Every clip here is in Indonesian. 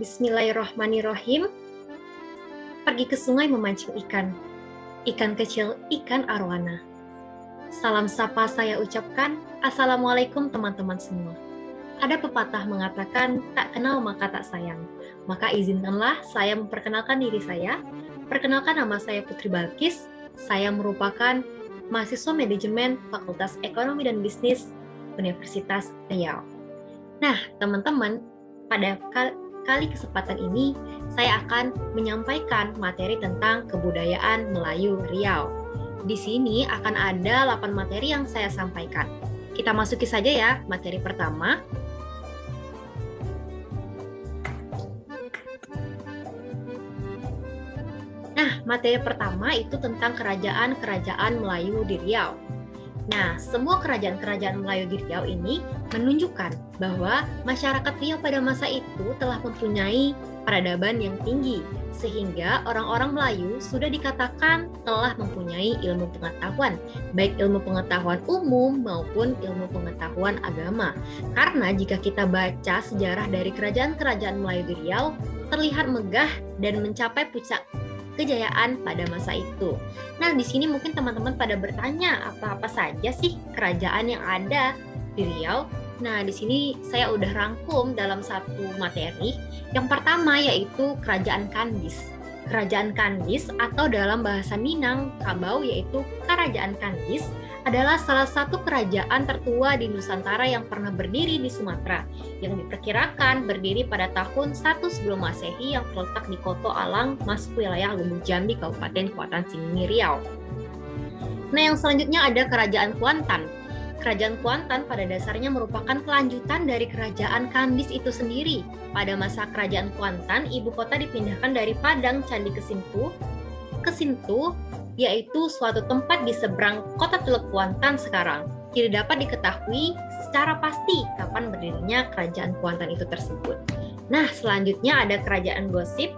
Bismillahirrahmanirrahim. Pergi ke sungai memancing ikan. Ikan kecil, ikan arwana. Salam sapa saya ucapkan, Assalamualaikum teman-teman semua. Ada pepatah mengatakan, tak kenal maka tak sayang. Maka izinkanlah saya memperkenalkan diri saya. Perkenalkan, nama saya Putri Balkis. Saya merupakan mahasiswa manajemen Fakultas Ekonomi dan Bisnis Universitas Riau. Nah, teman-teman, pada kali kesempatan ini saya akan menyampaikan materi tentang kebudayaan Melayu Riau. Di sini akan ada 8 materi yang saya sampaikan. Kita masuki saja ya materi pertama. Nah, materi pertama itu tentang kerajaan-kerajaan Melayu di Riau. Nah, semua kerajaan-kerajaan Melayu di Riau ini menunjukkan bahwa masyarakat Riau pada masa itu telah mempunyai peradaban yang tinggi, sehingga orang-orang Melayu sudah dikatakan telah mempunyai ilmu pengetahuan, baik ilmu pengetahuan umum maupun ilmu pengetahuan agama. Karena jika kita baca sejarah dari kerajaan-kerajaan Melayu di Riau, terlihat megah dan mencapai puncak kejayaan pada masa itu. Nah, di sini mungkin teman-teman pada bertanya, apa-apa saja sih kerajaan yang ada di Riau? Nah, di sini saya udah rangkum dalam satu materi. Yang pertama yaitu Kerajaan Kandis. Kerajaan Kandis atau dalam bahasa Minang, Kabau, yaitu Kerajaan Kandis adalah salah satu kerajaan tertua di Nusantara yang pernah berdiri di Sumatera, yang diperkirakan berdiri pada tahun 1 sebelum Masehi yang terletak di Koto Alang, masuk wilayah Lubuk Jambi, Kabupaten Kuantan, Singingi, Riau. Nah, yang selanjutnya ada Kerajaan Kuantan. Kerajaan Kuantan pada dasarnya merupakan kelanjutan dari Kerajaan Kandis itu sendiri. Pada masa Kerajaan Kuantan, ibu kota dipindahkan dari Padang Candi ke Sintu, yaitu suatu tempat di seberang kota Teluk Kuantan sekarang. Tidak dapat diketahui secara pasti kapan berdirinya Kerajaan Kuantan itu tersebut. Nah, selanjutnya ada Kerajaan Gosip.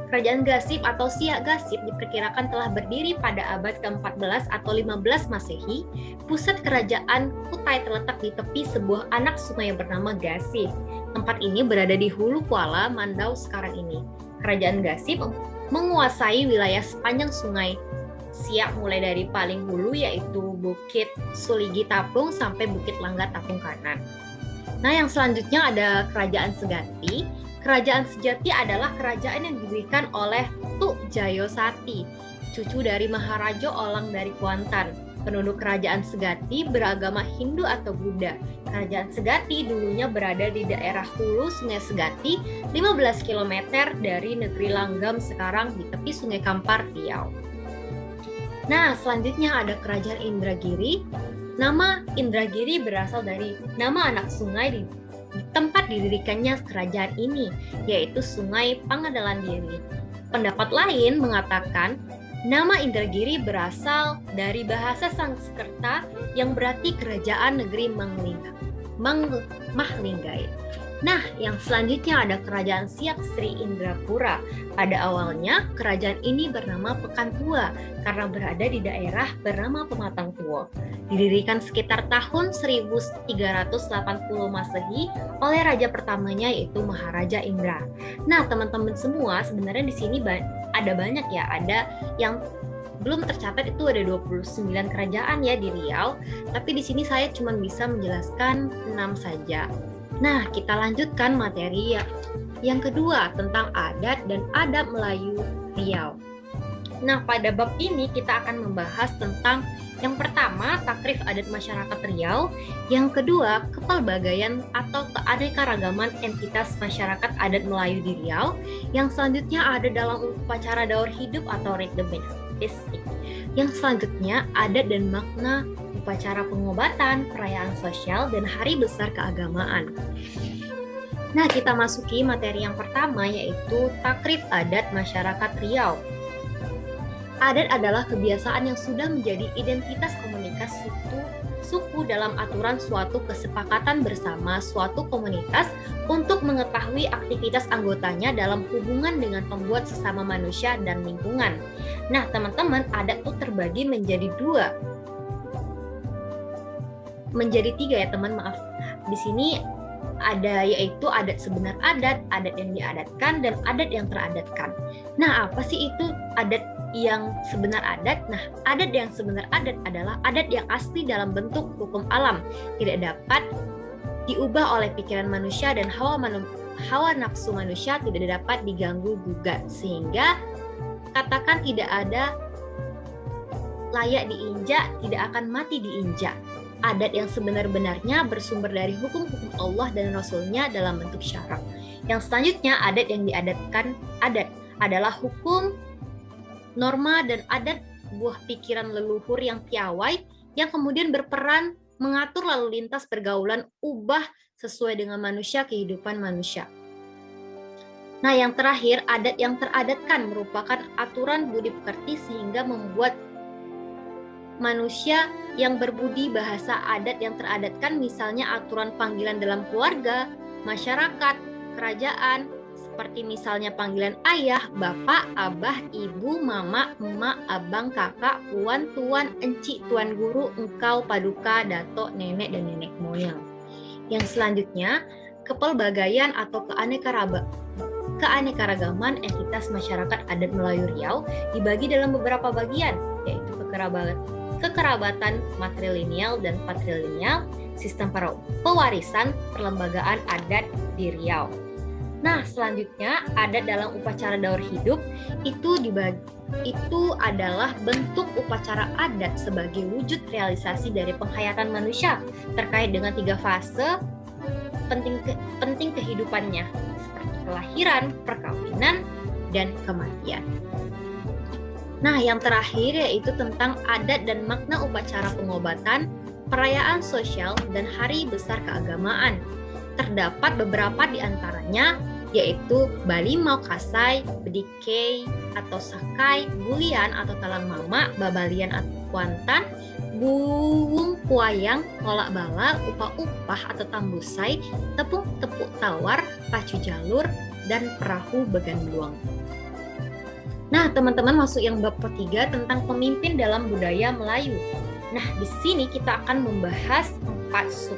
Kerajaan Gasip atau Siak Gasip diperkirakan telah berdiri pada abad ke-14 atau 15 Masehi. Pusat kerajaan Kutai terletak di tepi sebuah anak sungai bernama Gasip. Tempat ini berada di hulu Kuala Mandau sekarang ini. Kerajaan Gasip menguasai wilayah sepanjang sungai Siak mulai dari paling hulu yaitu Bukit Suligi Tapung sampai Bukit Langga Tapung Kanan. Nah, yang selanjutnya ada Kerajaan Sejati. Kerajaan Sejati adalah kerajaan yang didirikan oleh Tuk Jayosati, cucu dari Maharaja Olang dari Kuantan. Penduduk Kerajaan Segati beragama Hindu atau Buddha. Kerajaan Segati dulunya berada di daerah hulu Sungai Segati, 15 km dari negeri Langgam sekarang di tepi Sungai Kampar, Riau. Nah, selanjutnya ada Kerajaan Indragiri. Nama Indragiri berasal dari nama anak sungai di tempat didirikannya kerajaan ini, yaitu Sungai Pangandaran Diri. Pendapat lain mengatakan nama Indragiri berasal dari bahasa Sanskerta yang berarti kerajaan negeri Mahlinggai. Nah, yang selanjutnya ada Kerajaan Siak Sri Indrapura. Pada awalnya, kerajaan ini bernama Pekan Tua karena berada di daerah bernama Pematang Tua. Didirikan sekitar tahun 1380 Masehi oleh raja pertamanya yaitu Maharaja Indra. Nah, teman-teman semua, sebenarnya di sini ada banyak ya, ada yang belum tercatat itu ada 29 kerajaan ya di Riau, tapi di sini saya cuma bisa menjelaskan 6 saja. Nah, kita lanjutkan materi yang kedua tentang adat dan adab Melayu Riau. Nah, pada bab ini kita akan membahas tentang yang pertama, takrif adat masyarakat Riau. Yang kedua, kepelbagaian atau keanekaragaman entitas masyarakat adat Melayu di Riau. Yang selanjutnya ada dalam upacara daur hidup atau rite de benedictine. Yang selanjutnya, adat dan makna upacara pengobatan, perayaan sosial, dan hari besar keagamaan. Nah, kita masuki materi yang pertama yaitu takrif adat masyarakat Riau. Adat adalah kebiasaan yang sudah menjadi identitas komunitas suku dalam aturan suatu kesepakatan bersama suatu komunitas untuk mengetahui aktivitas anggotanya dalam hubungan dengan pembuat sesama manusia dan lingkungan. Nah, teman-teman, adat itu terbagi menjadi tiga ya, teman, maaf. Di sini Ada yaitu adat sebenar adat yang diadatkan, dan adat yang teradatkan. Nah, apa sih itu adat yang sebenar adat? Nah, adat yang sebenar adat adalah adat yang asli dalam bentuk hukum alam, tidak dapat diubah oleh pikiran manusia, dan hawa nafsu manusia tidak dapat diganggu gugat, sehingga katakan tidak ada layak diinjak, tidak akan mati diinjak. Adat yang sebenar-benarnya bersumber dari hukum-hukum Allah dan Rasul-Nya dalam bentuk syarak. Yang selanjutnya, adat yang diadatkan. Adat adalah hukum, norma, dan adat buah pikiran leluhur yang piawai yang kemudian berperan mengatur lalu lintas pergaulan ubah sesuai dengan manusia, kehidupan manusia. Nah, yang terakhir, adat yang teradatkan merupakan aturan budi pekerti sehingga membuat manusia yang berbudi bahasa. Adat yang teradatkan misalnya aturan panggilan dalam keluarga, masyarakat, kerajaan, seperti misalnya panggilan ayah, bapak, abah, ibu, mama, emak, abang, kakak, puan, tuan, enci, tuan guru, engkau, paduka, dato, nenek, dan nenek moyang. Yang selanjutnya, kepelbagaian atau keanekaragaman entitas masyarakat adat Melayu Riau dibagi dalam beberapa bagian, yaitu kekerabatan matrilineal dan patrilineal, sistem pewarisan, perlembagaan adat di Riau. Nah, selanjutnya adat dalam upacara daur hidup itu adalah bentuk upacara adat sebagai wujud realisasi dari penghayatan manusia terkait dengan 3 fase penting kehidupannya, seperti kelahiran, perkawinan, dan kematian. Nah, yang terakhir yaitu tentang adat dan makna upacara pengobatan, perayaan sosial, dan hari besar keagamaan. Terdapat beberapa di antaranya, yaitu Bali Mau Kasai, Bedikei atau Sakai, Bulian atau Talang Mama, Babalian atau Kuantan, Buwung Puayang, Tolak Bala, Upah-upah atau Tambusai, Tepuk-tepuk Tawar, Pacu Jalur, dan Perahu Beganduang. Nah, teman-teman masuk yang bab ketiga tentang pemimpin dalam budaya Melayu. Nah, di sini kita akan membahas 4 sub.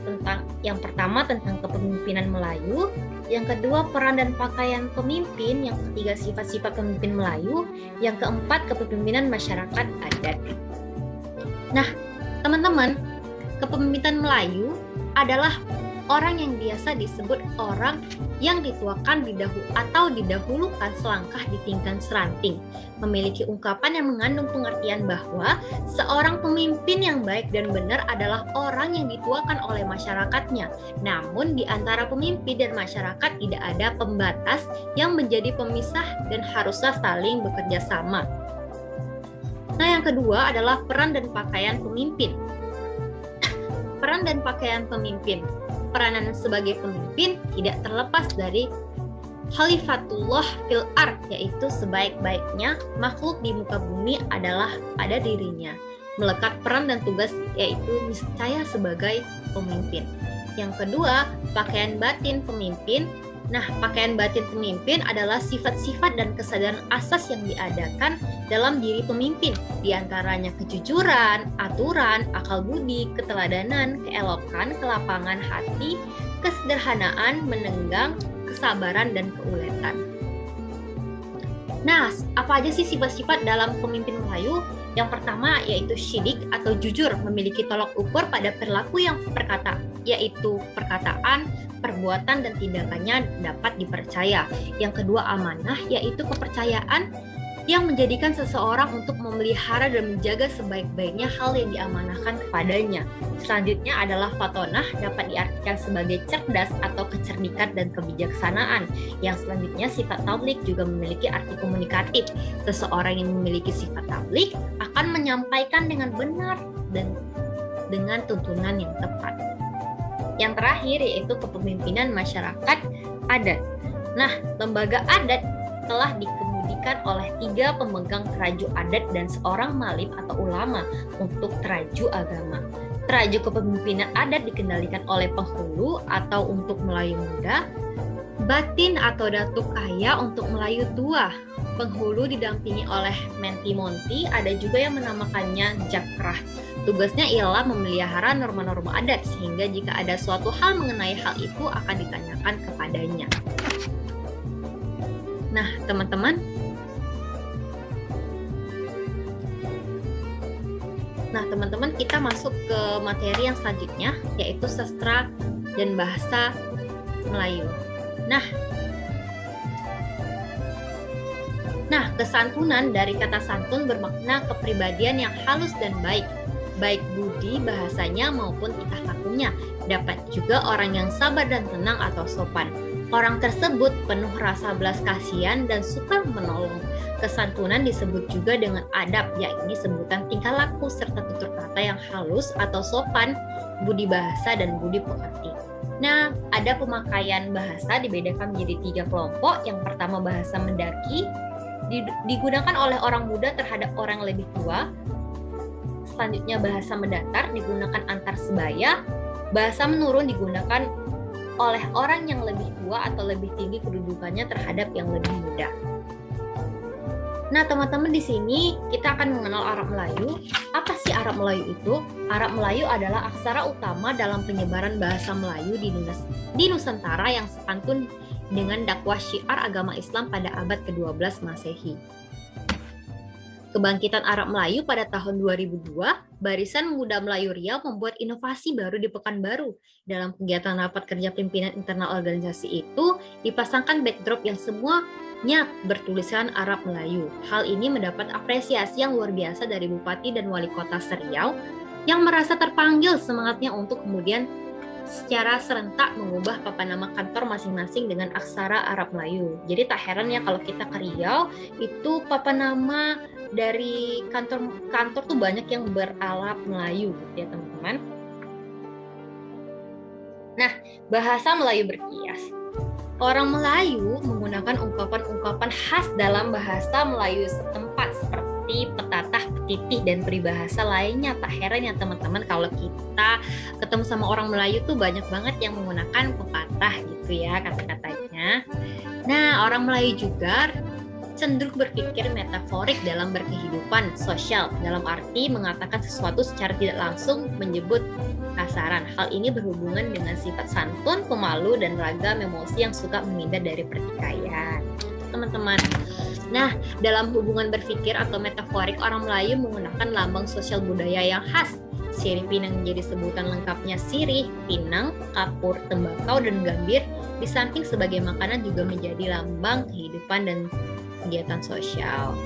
Tentang yang pertama tentang kepemimpinan Melayu, yang kedua peran dan pakaian pemimpin, yang ketiga sifat-sifat pemimpin Melayu, yang keempat kepemimpinan masyarakat adat. Nah, teman-teman, kepemimpinan Melayu adalah orang yang biasa disebut orang yang dituakan didahulukan selangkah ditinggikan seranting, memiliki ungkapan yang mengandung pengertian bahwa seorang pemimpin yang baik dan benar adalah orang yang dituakan oleh masyarakatnya. Namun di antara pemimpin dan masyarakat tidak ada pembatas yang menjadi pemisah dan haruslah saling bekerja sama. Nah, yang kedua adalah peran dan pakaian pemimpin. Peran dan pakaian pemimpin. Peranan sebagai pemimpin tidak terlepas dari Khalifatullah fil ard, yaitu sebaik-baiknya makhluk di muka bumi adalah pada dirinya. Melekat peran dan tugas yaitu niscaya sebagai pemimpin. Yang kedua, pakaian batin pemimpin. Nah, pakaian batin pemimpin adalah sifat-sifat dan kesadaran asas yang diadakan dalam diri pemimpin, di antaranya kejujuran, aturan, akal budi, keteladanan, keelokan, kelapangan hati, kesederhanaan, menenggang, kesabaran, dan keuletan. Nah, apa aja sih sifat-sifat dalam pemimpin Melayu? Yang pertama yaitu syidik atau jujur, memiliki tolak ukur pada perilaku yang yaitu perkataan, perbuatan, dan tindakannya dapat dipercaya. Yang kedua amanah, yaitu kepercayaan yang menjadikan seseorang untuk memelihara dan menjaga sebaik-baiknya hal yang diamanahkan kepadanya. Selanjutnya adalah fatonah, dapat diartikan sebagai cerdas atau kecerdikan dan kebijaksanaan. Yang selanjutnya sifat tablik juga memiliki arti komunikatif. Seseorang yang memiliki sifat tablik akan menyampaikan dengan benar dan dengan tuntunan yang tepat. Yang terakhir yaitu kepemimpinan masyarakat adat. Nah, lembaga adat telah dikemudikan oleh 3 pemegang teraju adat dan seorang malim atau ulama untuk teraju agama. Teraju kepemimpinan adat dikendalikan oleh penghulu atau untuk Melayu muda, batin atau datuk kaya untuk Melayu tua, penghulu didampingi oleh Menti Monty, ada juga yang menamakannya Jakrah. Tugasnya ialah memelihara norma-norma adat, sehingga jika ada suatu hal mengenai hal itu akan ditanyakan kepadanya. Nah, teman-teman, kita masuk ke materi yang selanjutnya, yaitu sastra dan bahasa Melayu. Nah, kesantunan dari kata santun bermakna kepribadian yang halus dan baik budi bahasanya maupun tingkah lakunya. Dapat juga orang yang sabar dan tenang atau sopan. Orang tersebut penuh rasa belas kasihan dan suka menolong. Kesantunan disebut juga dengan adab, yakni sebutan tingkah laku serta tutur kata yang halus atau sopan, budi bahasa dan budi pekerti. Nah, ada pemakaian bahasa dibedakan menjadi 3 kelompok. Yang pertama, bahasa mendaki, digunakan oleh orang muda terhadap orang lebih tua. Selanjutnya, bahasa mendatar, digunakan antar sebaya. Bahasa menurun digunakan oleh orang yang lebih tua atau lebih tinggi kedudukannya terhadap yang lebih muda. Nah, teman-teman, di sini kita akan mengenal Arab Melayu. Apa sih Arab Melayu itu? Arab Melayu adalah aksara utama dalam penyebaran bahasa Melayu di Nusantara yang sepantun dengan dakwah syiar agama Islam pada abad ke-12 Masehi. Kebangkitan Arab Melayu pada tahun 2002, Barisan Pemuda Melayu Riau membuat inovasi baru di Pekanbaru. Dalam kegiatan rapat kerja pimpinan internal organisasi itu, dipasangkan backdrop yang semuanya bertulisan Arab Melayu. Hal ini mendapat apresiasi yang luar biasa dari Bupati dan Wali Kota Riau yang merasa terpanggil semangatnya untuk kemudian secara serentak mengubah papan nama kantor masing-masing dengan aksara Arab Melayu. Jadi tak heran ya kalau kita ke Riau, itu papan nama dari kantor tuh banyak yang beralap Melayu gitu ya teman-teman. Nah, bahasa Melayu berkias. Orang Melayu menggunakan ungkapan-ungkapan khas dalam bahasa Melayu setempat seperti petatah, petitih, dan peribahasa lainnya. Tak heran ya teman-teman kalau kita ketemu sama orang Melayu tuh banyak banget yang menggunakan pepatah gitu ya kata-katanya. Nah, orang Melayu juga cenderung berpikir metaforik dalam berkehidupan sosial, dalam arti mengatakan sesuatu secara tidak langsung menyebut kasaran. Hal ini berhubungan dengan sifat santun, pemalu, dan ragam emosi yang suka menghindar dari pertikaian. Teman-teman, nah dalam hubungan berpikir atau metaforik, orang Melayu menggunakan lambang sosial budaya yang khas. Sirih pinang menjadi sebutan lengkapnya sirih, pinang, kapur, tembakau, dan gambir. Di samping sebagai makanan juga menjadi lambang kehidupan dan kegiatan sosial.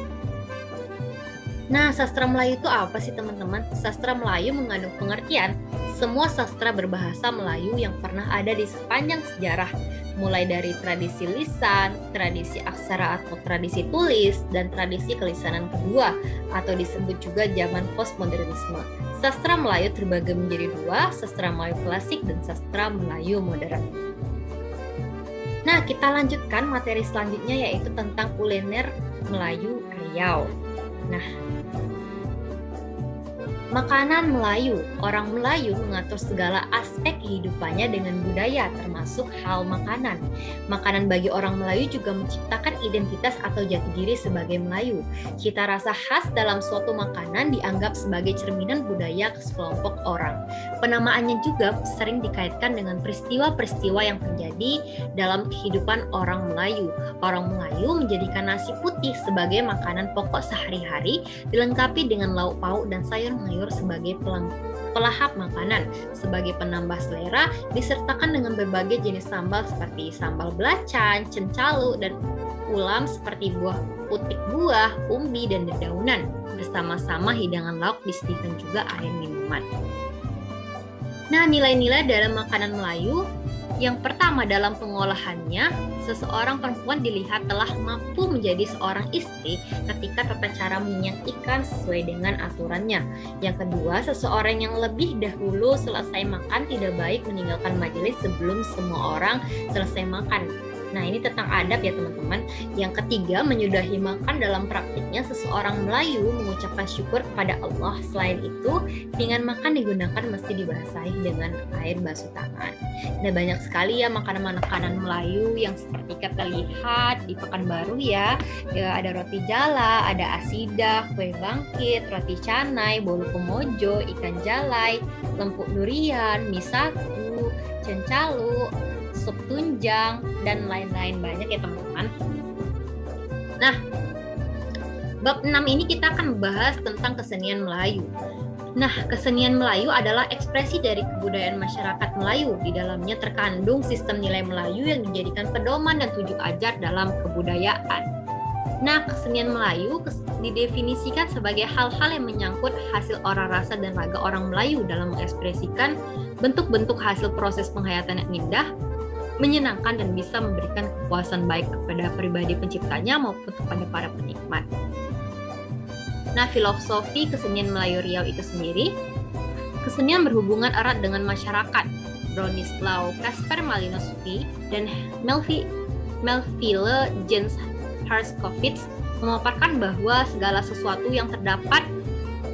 Nah, sastra Melayu itu apa sih teman-teman? Sastra Melayu mengandung pengertian semua sastra berbahasa Melayu yang pernah ada di sepanjang sejarah, mulai dari tradisi lisan, tradisi aksara atau tradisi tulis, dan tradisi kelisanan kedua, atau disebut juga zaman postmodernisme. Sastra Melayu terbagi menjadi 2, sastra Melayu klasik dan sastra Melayu modern. Nah, kita lanjutkan materi selanjutnya yaitu tentang kuliner Melayu Riau. Nah, makanan Melayu. Orang Melayu mengatur segala aspek kehidupannya dengan budaya, termasuk hal makanan. Makanan bagi orang Melayu juga menciptakan identitas atau jati diri sebagai Melayu. Cita rasa khas dalam suatu makanan dianggap sebagai cerminan budaya sekelompok orang. Penamaannya juga sering dikaitkan dengan peristiwa-peristiwa yang terjadi dalam kehidupan orang Melayu. Orang Melayu menjadikan nasi putih sebagai makanan pokok sehari-hari, dilengkapi dengan lauk pauk dan sayur mayur sebagai pelahap makanan. Sebagai penambah selera, disertakan dengan berbagai jenis sambal seperti sambal belacan, cencalu, dan ulam seperti putik buah, umbi, dan dedaunan. Bersama-sama hidangan lauk disediakan juga air minuman. Nah, nilai-nilai dalam makanan Melayu. Yang pertama, dalam pengolahannya, seseorang perempuan dilihat telah mampu menjadi seorang istri ketika tata cara menyiang ikan sesuai dengan aturannya. Yang kedua, seseorang yang lebih dahulu selesai makan tidak baik meninggalkan majelis sebelum semua orang selesai makan. Nah, ini tentang adab ya teman-teman. Yang ketiga, menyudahi makan. Dalam praktiknya seseorang Melayu mengucapkan syukur kepada Allah. Selain itu, pinggan makan digunakan mesti dibasahi dengan air basuh tangan. Nah, banyak sekali ya makanan-makanan Melayu yang seperti kita lihat di Pekanbaru ya. Ada roti jala, ada asidah, kue bangkit, roti canai, bolu komojo, ikan jalai, lempuk durian, mie sagu, cencalu, sup tunjang, dan lain-lain banyak ya teman-teman. Nah, bab 6 ini kita akan membahas tentang kesenian Melayu. Nah, kesenian Melayu adalah ekspresi dari kebudayaan masyarakat Melayu. Di dalamnya terkandung sistem nilai Melayu yang dijadikan pedoman dan tujuh ajar dalam kebudayaan. Nah, kesenian Melayu didefinisikan sebagai hal-hal yang menyangkut hasil olah rasa dan raga orang Melayu dalam mengekspresikan bentuk-bentuk hasil proses penghayatan yang indah, menyenangkan, dan bisa memberikan kepuasan baik kepada pribadi penciptanya maupun kepada para penikmat. Nah, filosofi kesenian Melayu Riau itu sendiri, kesenian berhubungan erat dengan masyarakat. Bronislaw Kasper Malinowski dan Melville Jens Herskovits memaparkan bahwa segala sesuatu yang terdapat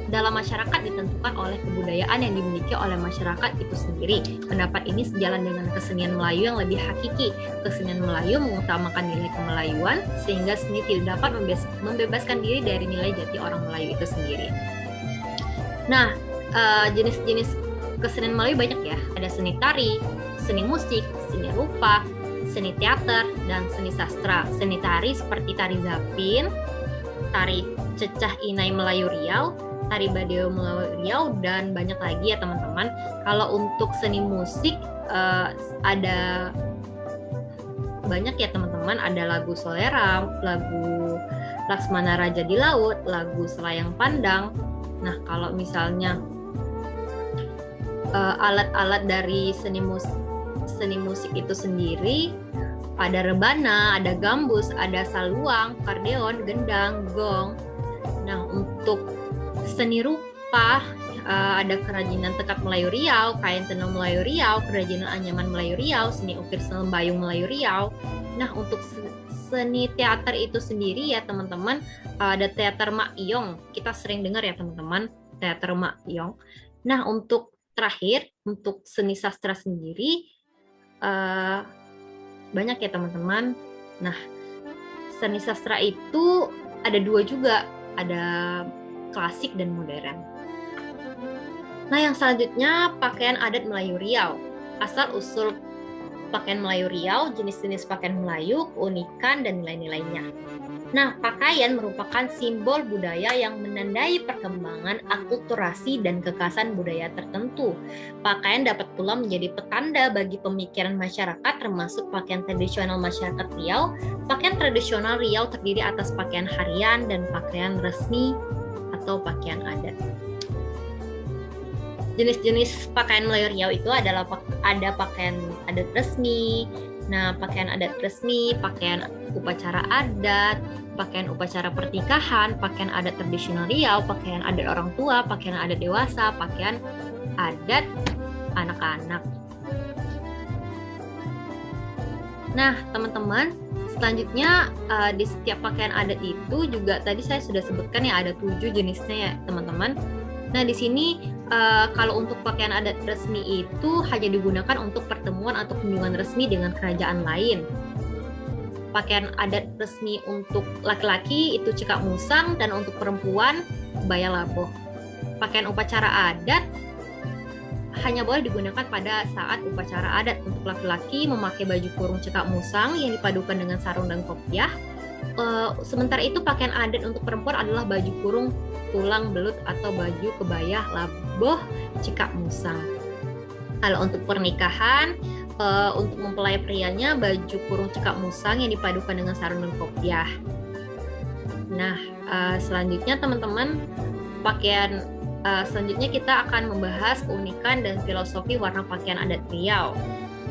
dalam masyarakat ditentukan oleh kebudayaan yang dimiliki oleh masyarakat itu sendiri. Pendapat ini sejalan dengan kesenian Melayu yang lebih hakiki. Kesenian Melayu mengutamakan nilai kemelayuan sehingga seni tidak dapat membebaskan diri dari nilai jati orang Melayu itu sendiri. Nah, jenis-jenis kesenian Melayu banyak ya. Ada seni tari, seni musik, seni rupa, seni teater, dan seni sastra. Seni tari seperti tari zapin, tari cecah inai Melayu Riau, tari badeo Melayu Riau, dan banyak lagi ya teman-teman. Kalau untuk seni musik ada banyak ya teman-teman. Ada lagu Soleram, lagu Laksmana Raja di Laut, lagu Selayang Pandang. Nah, kalau misalnya alat-alat dari seni musik itu sendiri, ada rebana, ada gambus, ada saluang, kardeon, gendang, gong. Nah, untuk seni rupa ada kerajinan tekad Melayu Riau, kain tenun Melayu Riau, kerajinan anyaman Melayu Riau, seni ukir selembayung Melayu Riau. Nah, untuk seni teater itu sendiri ya teman-teman, ada teater Mak Iyong. Kita sering dengar ya teman-teman, teater Mak Iyong. Nah, untuk terakhir, untuk seni sastra sendiri banyak ya teman-teman. Nah, seni sastra itu ada dua juga, ada klasik dan modern. Nah, yang selanjutnya pakaian adat Melayu Riau. Asal-usul pakaian Melayu Riau, jenis-jenis pakaian Melayu, keunikan, dan nilai-nilainya. Nah, pakaian merupakan simbol budaya yang menandai perkembangan akulturasi dan kekhasan budaya tertentu. Pakaian dapat pula menjadi petanda bagi pemikiran masyarakat, termasuk pakaian tradisional masyarakat Riau. Pakaian tradisional Riau terdiri atas pakaian harian dan pakaian resmi atau pakaian adat. Jenis-jenis pakaian Melayu Riau itu adalah ada pakaian adat resmi. Nah, pakaian adat resmi, pakaian upacara adat, pakaian upacara pernikahan, pakaian adat tradisional Riau, pakaian adat orang tua, pakaian adat dewasa, pakaian adat anak-anak. Nah, teman-teman, selanjutnya di setiap pakaian adat itu juga tadi saya sudah sebutkan ya ada 7 jenisnya ya, teman-teman. Nah, di sini kalau untuk pakaian adat resmi itu hanya digunakan untuk pertemuan atau kunjungan resmi dengan kerajaan lain. Pakaian adat resmi untuk laki-laki itu cekak musang, dan untuk perempuan kebaya laboh. Pakaian upacara adat hanya boleh digunakan pada saat upacara adat. Untuk laki-laki memakai baju kurung cekak musang yang dipadukan dengan sarung dan kopiah. Sementara itu pakaian adat untuk perempuan adalah baju kurung tulang belut atau baju kebaya laboh cekak musang. Kalau untuk pernikahan, untuk mempelai prianya baju kurung cekak musang yang dipadukan dengan sarung dan kopiah. Nah, selanjutnya teman-teman, selanjutnya kita akan membahas keunikan dan filosofi warna pakaian adat Riau.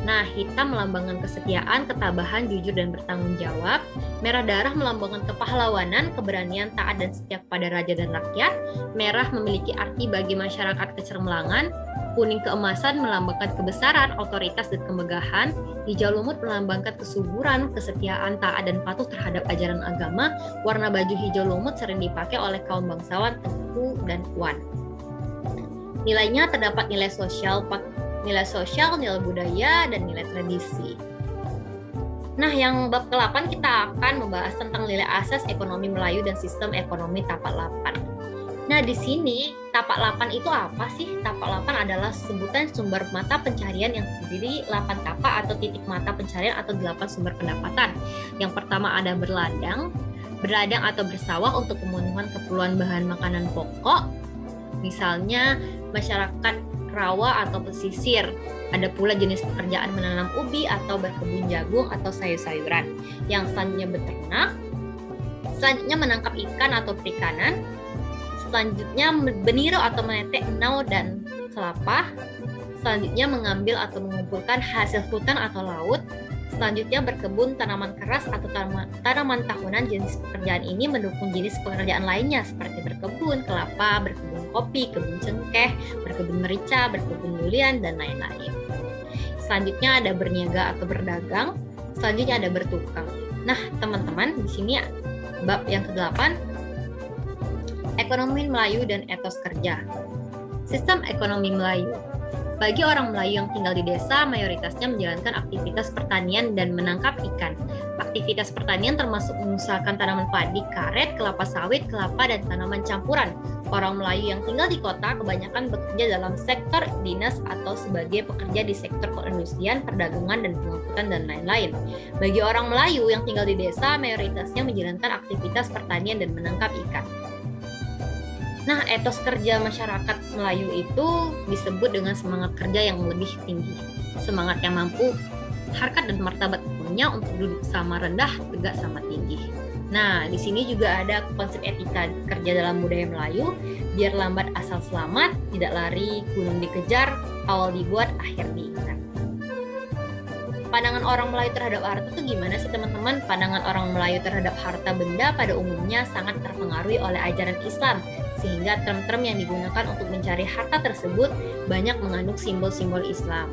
Nah, hitam melambangkan kesetiaan, ketabahan, jujur, dan bertanggung jawab. Merah darah melambangkan kepahlawanan, keberanian, taat, dan setia kepada raja dan rakyat. Merah memiliki arti bagi masyarakat Kecermelangan. Kuning keemasan melambangkan kebesaran, otoritas, dan kemegahan. Hijau lumut melambangkan kesuburan, kesetiaan, taat, dan patuh terhadap ajaran agama. Warna baju hijau lumut sering dipakai oleh kaum bangsawan Tengku dan Puan. Nilainya terdapat nilai sosial, nilai budaya, dan nilai tradisi. Nah, yang bab ke-8 kita akan membahas tentang nilai asas ekonomi Melayu dan sistem ekonomi tapak 8. Nah, di sini tapak 8 itu apa sih? Tapak 8 adalah sebutan sumber mata pencarian yang terdiri 8 tapak atau titik mata pencarian atau 8 sumber pendapatan. Yang pertama ada berladang atau bersawah untuk pemenuhan keperluan bahan makanan pokok. Misalnya masyarakat rawa atau pesisir. Ada pula jenis pekerjaan menanam ubi atau berkebun jagung atau sayur-sayuran. Yang selanjutnya beternak, selanjutnya menangkap ikan atau perikanan, selanjutnya beniro atau menetek enau dan kelapa, selanjutnya mengambil atau mengumpulkan hasil hutan atau laut, selanjutnya berkebun tanaman keras atau tanaman tahunan. Jenis pekerjaan ini mendukung jenis pekerjaan lainnya seperti berkebun kelapa, berkebun kopi, kebun cengkeh, berkebun merica, berkebun durian, dan lain-lain. Selanjutnya ada berniaga atau berdagang, selanjutnya ada bertukang. Nah, teman-teman, di sini bab yang ke-8, ekonomi Melayu dan etos kerja. Sistem ekonomi Melayu. Bagi orang Melayu yang tinggal di desa, mayoritasnya menjalankan aktivitas pertanian dan menangkap ikan. Aktivitas pertanian termasuk mengusahakan tanaman padi, karet, kelapa sawit, kelapa, dan tanaman campuran. Orang Melayu yang tinggal di kota kebanyakan bekerja dalam sektor dinas atau sebagai pekerja di sektor perindustrian, perdagangan, dan pengangkutan, dan lain-lain. Bagi orang Melayu yang tinggal di desa, mayoritasnya menjalankan aktivitas pertanian dan menangkap ikan. Nah, etos kerja masyarakat Melayu itu disebut dengan semangat kerja yang lebih tinggi. Semangat yang mampu harkat dan martabat punya untuk duduk sama rendah, tegak sama tinggi. Nah, di sini juga ada konsep etika kerja dalam budaya Melayu, biar lambat asal selamat, tidak lari gunung dikejar, awal dibuat, akhir diingat. Pandangan orang Melayu terhadap harta itu gimana sih teman-teman? Pandangan orang Melayu terhadap harta benda pada umumnya sangat terpengaruhi oleh ajaran Islam, sehingga term-term yang digunakan untuk mencari harta tersebut banyak mengandung simbol-simbol Islam.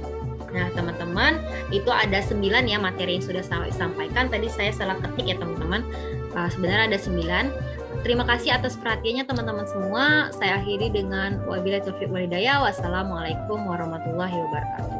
Nah, teman-teman, itu ada 9 ya materi yang sudah saya sampaikan. Tadi saya salah ketik ya teman-teman. Sebenarnya ada 9. Terima kasih atas perhatiannya teman-teman semua. Saya akhiri dengan wabillahi taufiq wal hidayah. Wassalamualaikum warahmatullahi wabarakatuh.